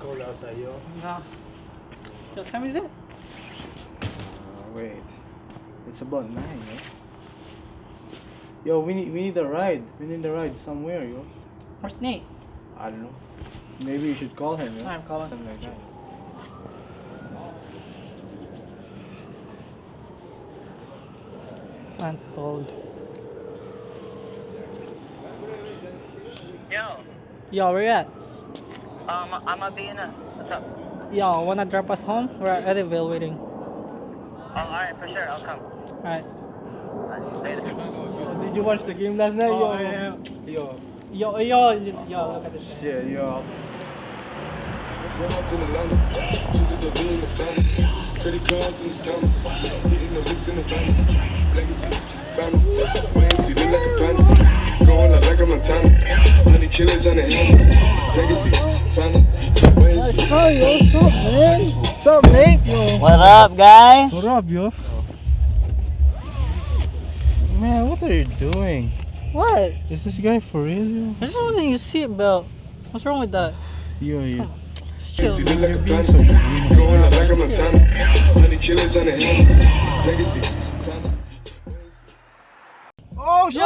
call out sa'yo. No. What time is it? Wait. It's about 9, yo. Yo, we need a ride. We need a ride somewhere, yo. Where's Nate? I don't know. Maybe you should call him, yo. I'm calling. Something like that. Man's cold. Yo, Yo, where you at? I'm gonna be in a. What's up? Yo, wanna drop us home? We're at Eddyville waiting. Oh, alright, for sure, I'll come. Alright. Later. Did you watch the game last night, Oh, yo? yeah. Yo. Yo, look at this guy. Shit, yo. Credit cards and scams, hitting the licks in the van. Legacies, family, wait and see, look like a panda. Going out like a Montana, honey killers on the hands. Legacies, family, wait and see. Hi, yo. What's up, man? What's up, Nate? Yo. What up, guys? What up, yo? Man, what are you doing? What? Is this guy for real, yo? I just want to use seatbelt. What's wrong with that? Yo. Chill. See, look like a You're being panda. so green. Going out like a Montana, honey killers on the hands. Legacies, family. Oh, shit!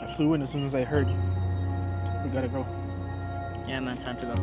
I flew in as soon as I heard. We gotta go. Yeah, man, time to go.